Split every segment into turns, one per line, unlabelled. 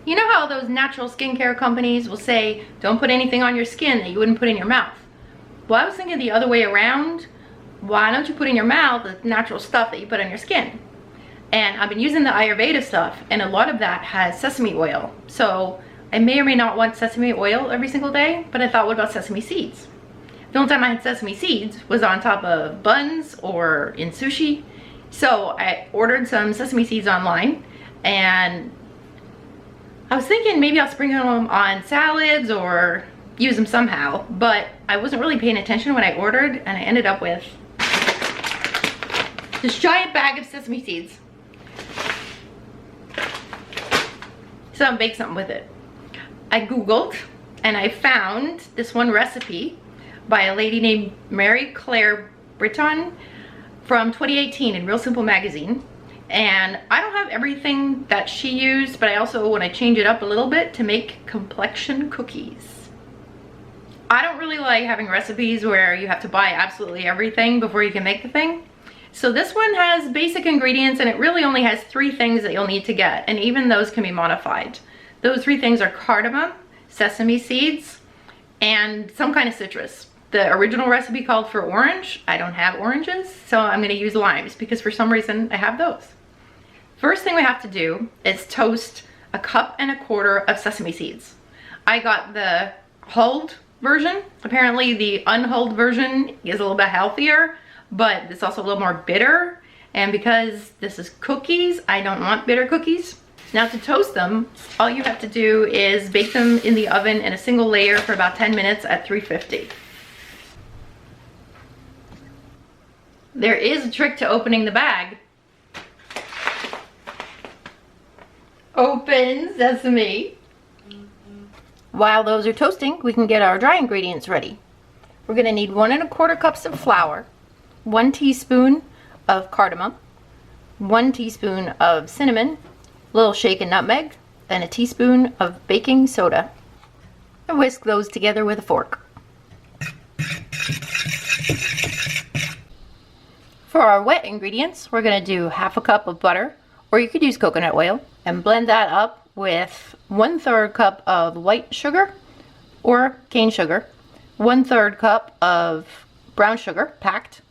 You know how those natural skincare companies will say, don't put anything on your skin that you wouldn't put in your mouth? Well, I was thinking the other way around. Why don't you put in your mouth the natural stuff that you put on your skin? And I've been using the Ayurveda stuff, and a lot of that has sesame oil. So I may or may not want sesame oil every single day, but I thought, what about sesame seeds? The only time I had sesame seeds was on top of buns or in sushi. So I ordered some sesame seeds online, and I was thinking maybe I'll sprinkle them on salads or use them somehow, but I wasn't really paying attention when I ordered, and I ended up with this giant bag of sesame seeds. So I'm gonna bake something with it. I Googled and I found this one recipe by a lady named Mary Claire Britton from 2018 in Real Simple magazine. And I don't have everything that she used, but I also want to change it up a little bit to make complexion cookies. I don't really like having recipes where you have to buy absolutely everything before you can make the thing. So this one has basic ingredients, and it really only has 3 things that you'll need to get, and even those can be modified. Those 3 things are cardamom, sesame seeds, and some kind of citrus. The original recipe called for orange. I don't have oranges, so I'm going to use limes because for some reason I have those. First thing we have to do is toast 1.25 cups of sesame seeds. I got the hulled version. Apparently the unhulled version is a little bit healthier, but it's also a little more bitter, and because this is cookies, I don't want bitter cookies. Now to toast them, all you have to do is bake them in the oven in a single layer for about 10 minutes at 350. There is a trick to opening the bag. Open sesame. While those are toasting, we can get our dry ingredients ready. We're gonna need 1.25 cups of flour, 1 teaspoon of cardamom, 1 teaspoon of cinnamon, a little shaken nutmeg, and a teaspoon of baking soda. And whisk those together with a fork. For our wet ingredients, we're going to do 1/2 cup of butter, or you could use coconut oil, and blend that up with 1/3 cup of white sugar or cane sugar, 1/3 cup of brown sugar packed,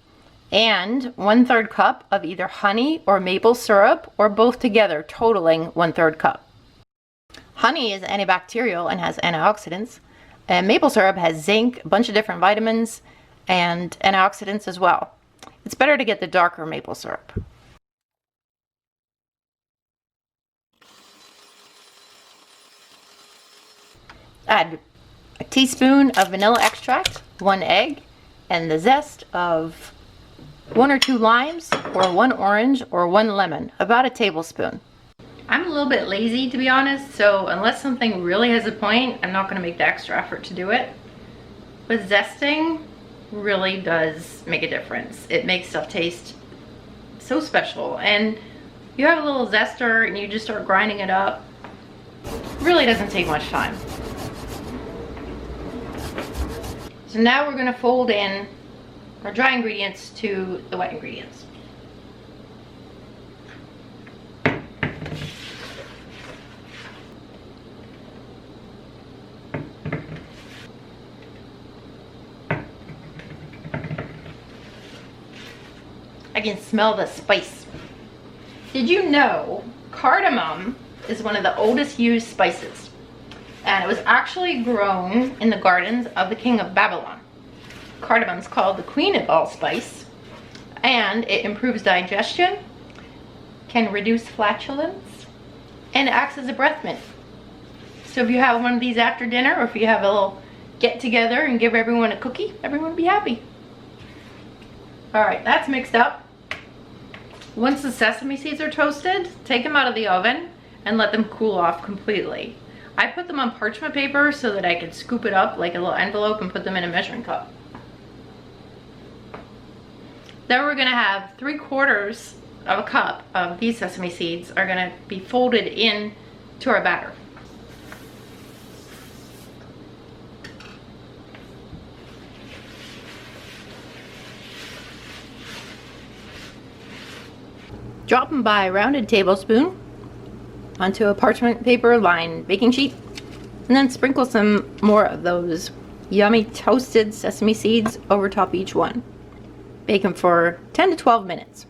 and 1/3 cup of either honey or maple syrup, or both together, totaling 1/3 cup. Honey is antibacterial and has antioxidants, and maple syrup has zinc, a bunch of different vitamins, and antioxidants as well. It's better to get the darker maple syrup. Add a teaspoon of vanilla extract, 1 egg, and the zest of 1 or 2 limes, or 1 orange, or 1 lemon, about a tablespoon. I'm a little bit lazy, to be honest, so unless something really has a point, I'm not going to make the extra effort to do it. But zesting really does make a difference. It makes stuff taste so special, and you have a little zester and you just start grinding it up. It really doesn't take much time. So now we're going to fold in our dry ingredients to the wet ingredients. I can smell the spice. Did you know cardamom is one of the oldest used spices? And it was actually grown in the gardens of the king of Babylon. Cardamom is called the queen of allspice, and it improves digestion, can reduce flatulence, and it acts as a breath mint. So if you have one of these after dinner, or if you have a little get together and give everyone a cookie, everyone will be happy. All right, that's mixed up. Once the sesame seeds are toasted, take them out of the oven and let them cool off completely. I put them on parchment paper so that I could scoop it up like a little envelope and put them in a measuring cup. Then we're gonna have 3/4 of a cup of these sesame seeds are gonna be folded in to our batter. Drop them by a rounded tablespoon, onto a parchment paper lined baking sheet, and then sprinkle some more of those yummy toasted sesame seeds over top each one. Bake them for 10 to 12 minutes.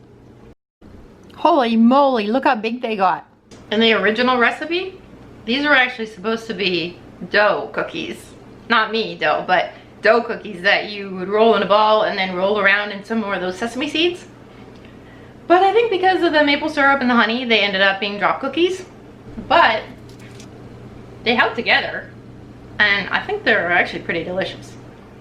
Holy moly, look how big they got. In the original recipe, these were actually supposed to be dough cookies. Not me dough, but dough cookies that you would roll in a ball and then roll around in some more of those sesame seeds. But I think because of the maple syrup and the honey, they ended up being drop cookies. But they held together, and I think they're actually pretty delicious.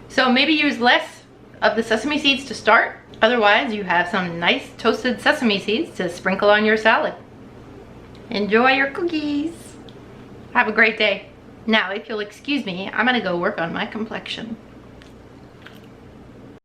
So maybe use less of the sesame seeds to start. Otherwise, you have some nice toasted sesame seeds to sprinkle on your salad. Enjoy your cookies. Have a great day. Now, if you'll excuse me, I'm gonna go work on my complexion.